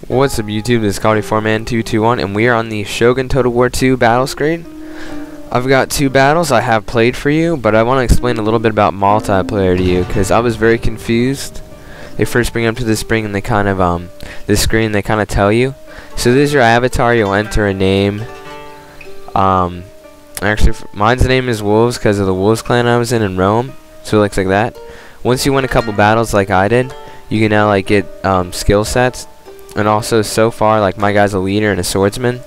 What's up YouTube, this is Cody4Man221 and we are on the Shogun Total War 2 battle screen. I've got two battles I have played for you, but I want to explain a little bit about multiplayer to you because I was very confused. They first bring up to this screen and they kind of this screen they kind of tell you. So this is your avatar, you'll enter a name. Actually mine's name is Wolves because of the Wolves clan I was in Rome. So it looks like that. Once you win a couple battles like I did, you can now like get skill sets. And also, so far, like my guy's a leader and a swordsman.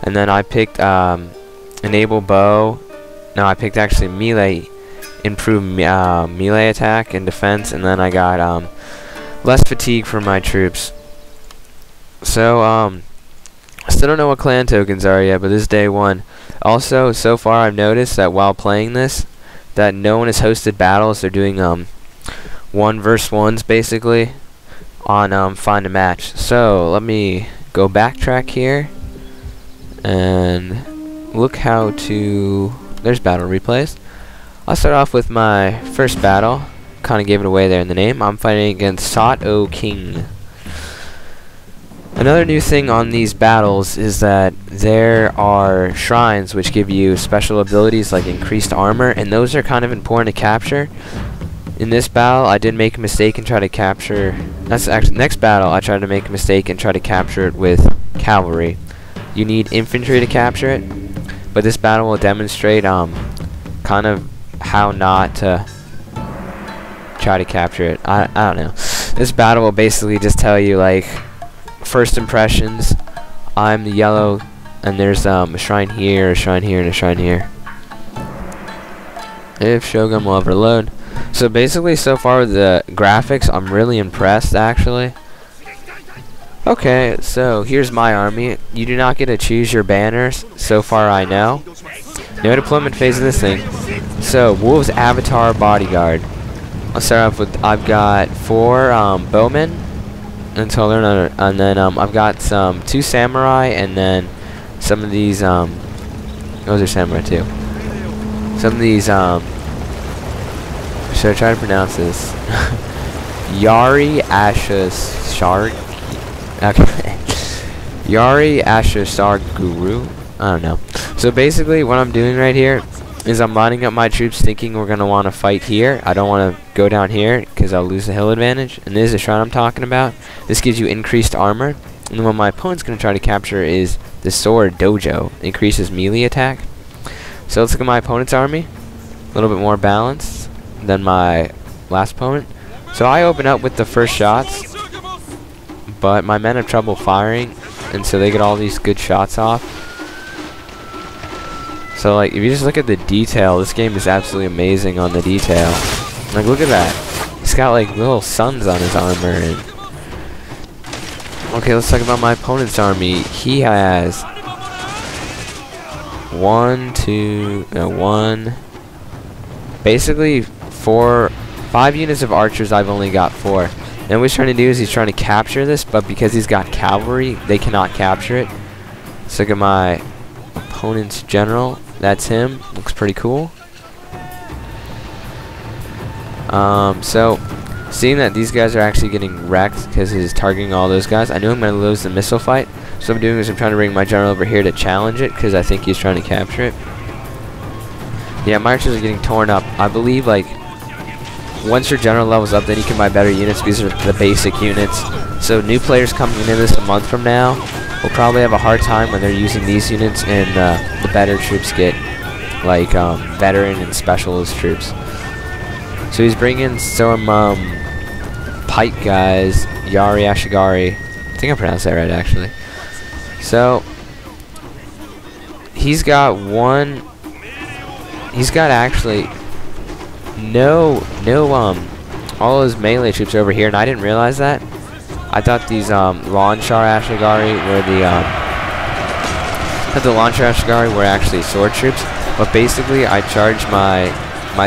And then I picked enable bow. No, I picked actually melee, improve melee attack and defense. And then I got less fatigue for my troops. So I still don't know what clan tokens are yet, but this is day one. Also, so far I've noticed that while playing this, that no one has hosted battles. They're doing 1 vs 1s basically on find a match. So let me go backtrack here and look how to there's battle replays. I'll start off with my first battle. Kind of gave it away there in the name. I'm fighting against Sato King. Another new thing on these battles is that there are shrines which give you special abilities like increased armor, and those are kind of important to capture. In this battle, I did make a mistake and try to capture. That's actually next battle. I tried to make a mistake and try to capture it with cavalry. You need infantry to capture it, but this battle will demonstrate kind of how not to try to capture it. I don't know. This battle will basically just tell you like first impressions. I'm the yellow, and there's a shrine here, a shrine here, and a shrine here. If Shogun will ever load. So basically, so far with the graphics, I'm really impressed actually. Okay, so here's my army. You do not get to choose your banners, so far I know. No deployment phase of this thing. So, Wolves Avatar Bodyguard. I'll start off with, I've got 4 bowmen, until they're another, and then I've got 2 samurai, and then some of these, those are samurai too. Some of these, should I try to pronounce this? Yari Ashas Shark. Okay. Yari Ashasar Guru. I don't know. So basically, what I'm doing right here is I'm lining up my troops, thinking we're gonna want to fight here. I don't want to go down here because I'll lose the hill advantage. And this is the shrine I'm talking about. This gives you increased armor. And then what my opponent's gonna try to capture is the sword dojo. It increases melee attack. So let's look at my opponent's army. A little bit more balanced than my last opponent. So I open up with the first shots, but my men have trouble firing, and so they get all these good shots off. So like if you just look at the detail, this game is absolutely amazing on the detail. Like look at that. He's got like little suns on his armor. And okay, let's talk about my opponent's army. He has 1 basically 5 units of archers. I've only got 4. And what he's trying to do is he's trying to capture this, but because he's got cavalry, they cannot capture it. Let's look at my opponent's general. That's him. Looks pretty cool. So seeing that these guys are actually getting wrecked because he's targeting all those guys, I knew I'm going to lose the missile fight. So what I'm doing is I'm trying to bring my general over here to challenge it because I think he's trying to capture it. Yeah, my archers are getting torn up. I believe like once your general levels up, then you can buy better units. These are the basic units. So new players coming into this a month from now will probably have a hard time when they're using these units, and the better troops get like veteran and specialist troops. So he's bringing some pike guys, Yari Ashigari. I think I pronounced that right actually. So he's got actually all his melee troops over here, and I didn't realize that. I thought these Launchar Ashigari were the Launchar Ashigari were actually sword troops, but basically I charged my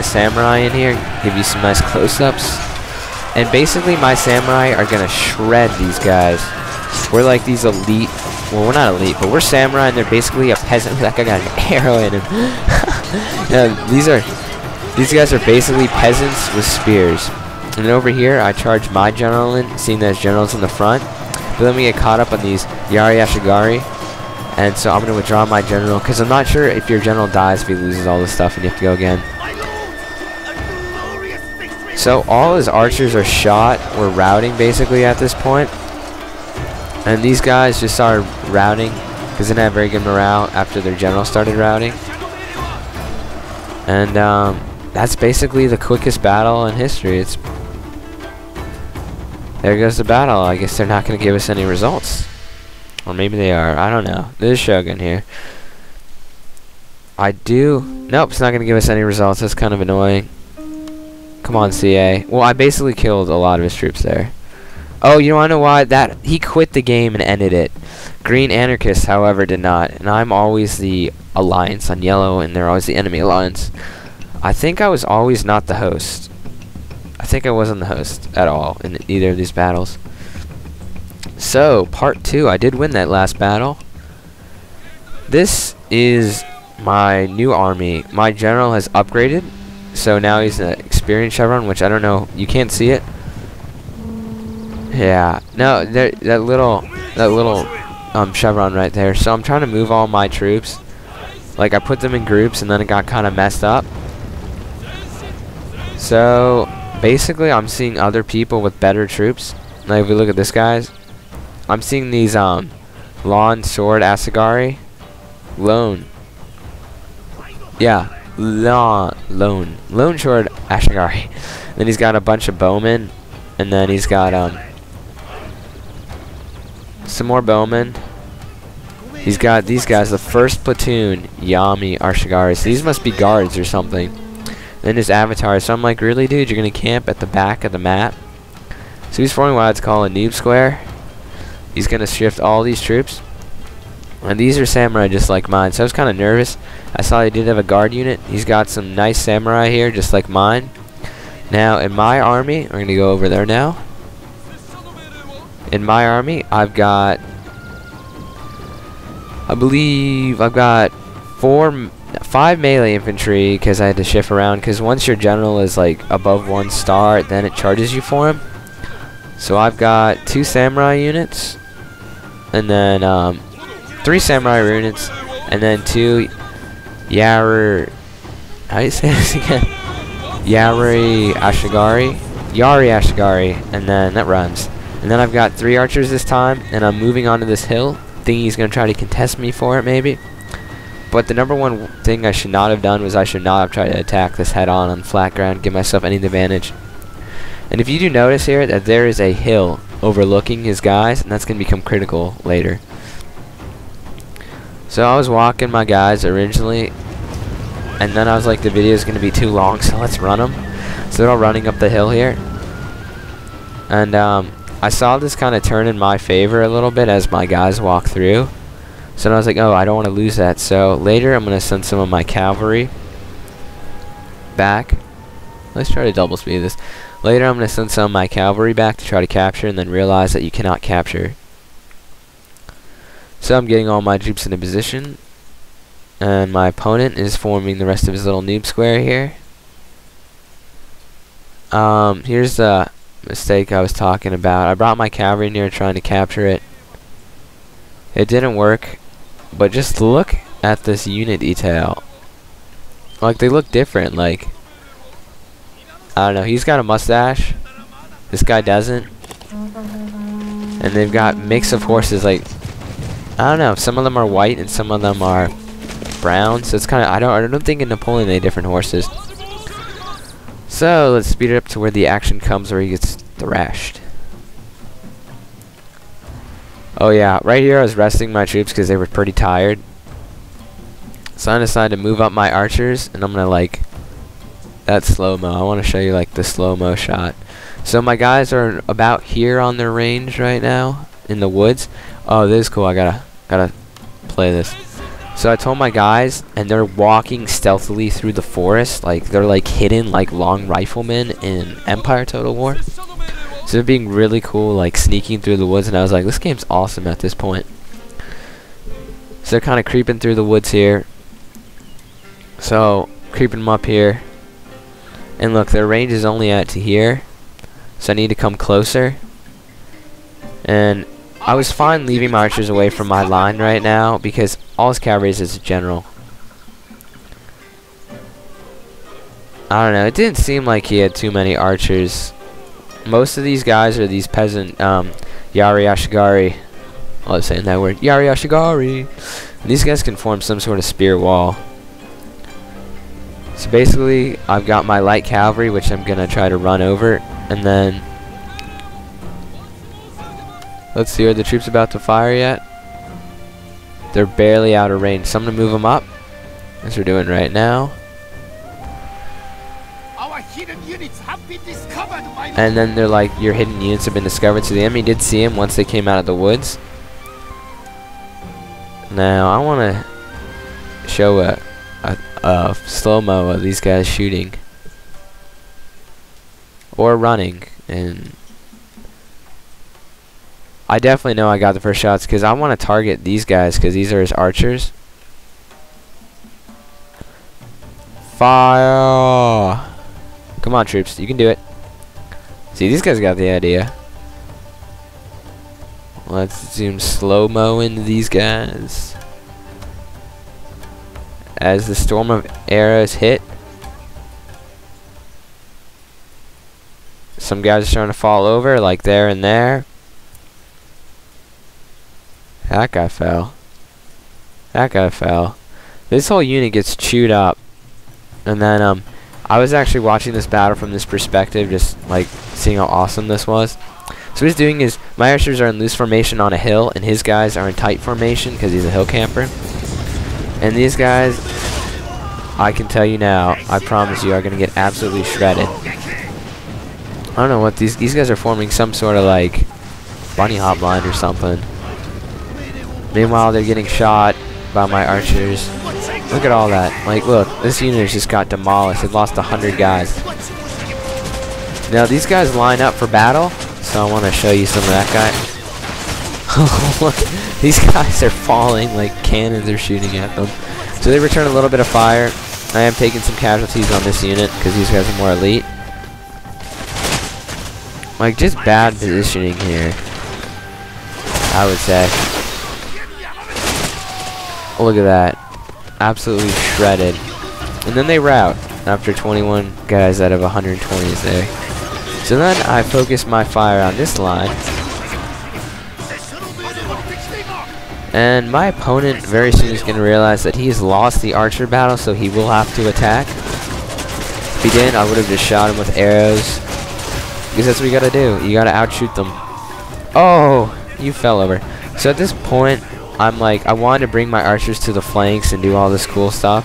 samurai in here, give you some nice close-ups, and basically my samurai are gonna shred these guys. We're like these elite. Well, we're not elite, but we're samurai, and they're basically a peasant. That guy got an arrow in him. These guys are basically peasants with spears. And then over here, I charge my general in, seeing that his general's in the front. But then we get caught up on these Yari Ashigari. And so I'm going to withdraw my general, because I'm not sure if your general dies if he loses all this stuff and you have to go again. So all his archers are shot. We're routing basically at this point. And these guys just started routing because they didn't have very good morale after their general started routing. And that's basically the quickest battle in history. There goes the battle. I guess they're not going to give us any results. Or maybe they are. I don't know. There's Shogun here. Nope, it's not going to give us any results. That's kind of annoying. Come on, CA. Well, I basically killed a lot of his troops there. Oh, you want to know why? He quit the game and ended it. Green Anarchists, however, did not. And I'm always the alliance on yellow, and they're always the enemy alliance. I think I was always not the host. I think I wasn't the host at all in either of these battles. So, part 2. I did win that last battle. This is my new army. My general has upgraded. So now he's an experience chevron, which I don't know. You can't see it. Yeah. No, that little chevron right there. So I'm trying to move all my troops. Like, I put them in groups and then it got kind of messed up. So basically I'm seeing other people with better troops. Like, if we look at this, guys, I'm seeing these lawn sword asagari. Yeah. Lone sword ashigari. Then he's got a bunch of bowmen, and then he's got some more bowmen. He's got these guys, the first platoon Yami Ashigaris. These must be guards or something. Then his avatar. So I'm like, really, dude? You're gonna camp at the back of the map? So he's forming what I'd call a noob square. He's gonna shift all these troops. And these are samurai just like mine. So I was kind of nervous. I saw he did have a guard unit. He's got some nice samurai here just like mine. Now in my army, we're going to go over there now. In my army, I believe I've got 5 melee infantry because I had to shift around, because once your general is like above 1 star, then it charges you for him. So I've got 2 samurai units, and then 3 samurai units, and then 2 Yari. How do you say this again? Yari Ashigari, and then that rhymes. And then I've got 3 archers this time, and I'm moving onto this hill, thinking he's gonna try to contest me for it, maybe. But the number one thing I should not have done was I should not have tried to attack this head on flat ground, give myself any advantage. And if you do notice here that there is a hill overlooking his guys, and that's gonna become critical later. So I was walking my guys originally, and then I was like, the video is going to be too long, so let's run them. So they're all running up the hill here. And I saw this kind of turn in my favor a little bit as my guys walk through. So then I was like, oh, I don't want to lose that. So later I'm going to send some of my cavalry back. Let's try to double speed this. Later I'm going to send some of my cavalry back to try to capture, and then realize that you cannot capture. So I'm getting all my troops into position, and my opponent is forming the rest of his little noob square here. Here's the mistake I was talking about. I brought my cavalry in here trying to capture it. It didn't work, but just look at this unit detail. Like, they look different. Like, I don't know, he's got a mustache, this guy doesn't, and they've got mix of horses. Like, I don't know, some of them are white and some of them are brown, so it's kind of, I don't think in Napoleon they had different horses. So let's speed it up to where the action comes, where he gets thrashed. Oh yeah, right here I was resting my troops because they were pretty tired. So I decided to move up my archers, and I'm gonna like that slow-mo. I want to show you like the slow-mo shot. So my guys are about here on their range right now in the woods. Oh, this is cool. I gotta play this. So I told my guys, and they're walking stealthily through the forest, like they're like hidden like long riflemen in Empire Total War. So they're being really cool, like sneaking through the woods, and I was like, this game's awesome at this point. So they're kind of creeping through the woods here. So creeping them up here, and look, their range is only out to here, so I need to come closer. And I was fine leaving my archers away from my line right now because all his cavalry is a general. I don't know. It didn't seem like he had too many archers. Most of these guys are these peasant Yari Ashigari. I was saying that word. Yari Ashigari. And these guys can form some sort of spear wall. So basically, I've got my light cavalry, which I'm going to try to run over. And then, let's see, are the troops about to fire yet? They're barely out of range. So I'm going to move them up, as we're doing right now. Our hidden units have been discovered by And then they're like, your hidden units have been discovered. So the enemy did see him once they came out of the woods. Now, I want to show a slow-mo of these guys shooting. Or running. And I definitely know I got the first shots because I want to target these guys because these are his archers. Fire! Come on, troops. You can do it. See, these guys got the idea. Let's zoom slow-mo into these guys. As the storm of arrows hit. Some guys are starting to fall over, like there and there. That guy fell. That guy fell. This whole unit gets chewed up. And then, I was actually watching this battle from this perspective, just like seeing how awesome this was. So what he's doing is, my archers are in loose formation on a hill, and his guys are in tight formation because he's a hill camper. And these guys, I can tell you now, I promise you, are going to get absolutely shredded. I don't know what these guys are forming some sort of like bunny hop line or something. Meanwhile, they're getting shot by my archers. Look at all that. Like, look, this unit has just got demolished. It lost 100 guys. Now, these guys line up for battle, so I want to show you some of that guy. Look, these guys are falling like cannons are shooting at them. So they return a little bit of fire. I am taking some casualties on this unit because these guys are more elite. Like, just bad positioning here, I would say. Look at that. Absolutely shredded. And then they rout after 21 guys out of 120 is there. So then I focus my fire on this line. And my opponent very soon is going to realize that he's lost the archer battle, so he will have to attack. If he didn't, I would have just shot him with arrows. Because that's what you gotta do. You gotta outshoot them. Oh! You fell over. So at this point, I'm like, I wanted to bring my archers to the flanks and do all this cool stuff.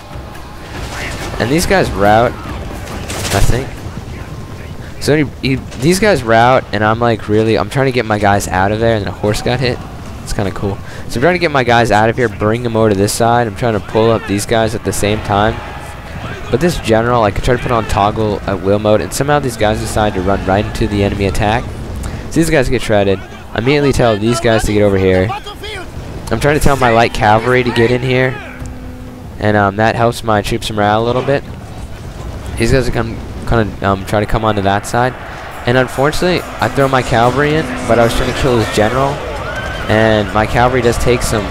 And these guys rout, I think. So these guys rout, and I'm like, really, I'm trying to get my guys out of there, and then a horse got hit. It's kind of cool. So I'm trying to get my guys out of here, bring them over to this side. I'm trying to pull up these guys at the same time. But this general, like, I tried to put on toggle at wheel mode, and somehow these guys decide to run right into the enemy attack. So these guys get shredded. I immediately tell these guys to get over here. I'm trying to tell my light cavalry to get in here, and that helps my troops morale a little bit. These guys are kind of try to come onto that side, and unfortunately, I throw my cavalry in, but I was trying to kill his general, and my cavalry does take some,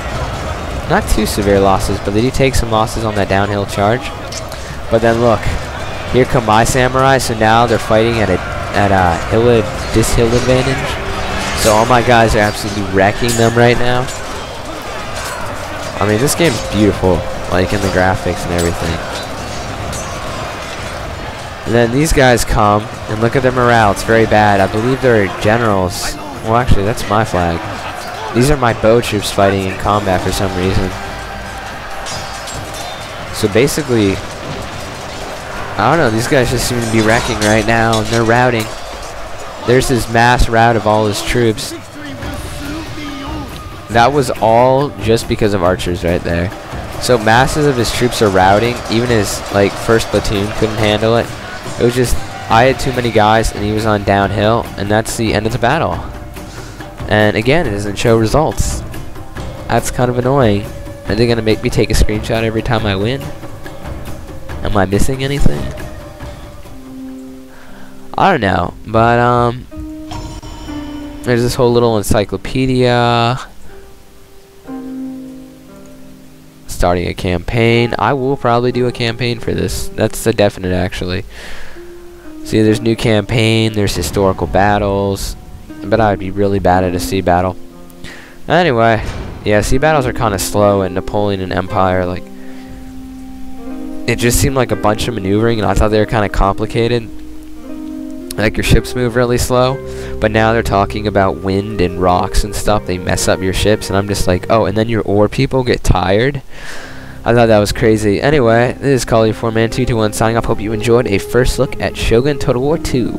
not too severe losses, but they do take some losses on that downhill charge. But then look, here come my samurai, so now they're fighting at a hill advantage. So all my guys are absolutely wrecking them right now. I mean, this game's beautiful, like in the graphics and everything. And then these guys come, and look at their morale, it's very bad. I believe they're generals. Well, actually, that's my flag. These are my bow troops fighting in combat for some reason. So basically, I don't know, these guys just seem to be wrecking right now, and they're routing. There's this mass rout of all his troops. That was all just because of archers right there. So masses of his troops are routing. Even his, like, first platoon couldn't handle it. It was just, I had too many guys, and he was on downhill, and that's the end of the battle. And again, it doesn't show results. That's kind of annoying. Are they going to make me take a screenshot every time I win? Am I missing anything? I don't know, but There's this whole little encyclopedia. Starting a campaign. I will probably do a campaign for this. That's a definite, actually. See, there's new campaign, there's historical battles, but I'd be really bad at a sea battle. Anyway, yeah, sea battles are kind of slow in Napoleon and Empire. Like, it just seemed like a bunch of maneuvering, and I thought they were kind of complicated. Like, your ships move really slow, but now they're talking about wind and rocks and stuff. They mess up your ships, and I'm just like, oh, and then your ore people get tired? I thought that was crazy. Anyway, this is Call 4Man 221 signing off. Hope you enjoyed a first look at Shogun Total War 2.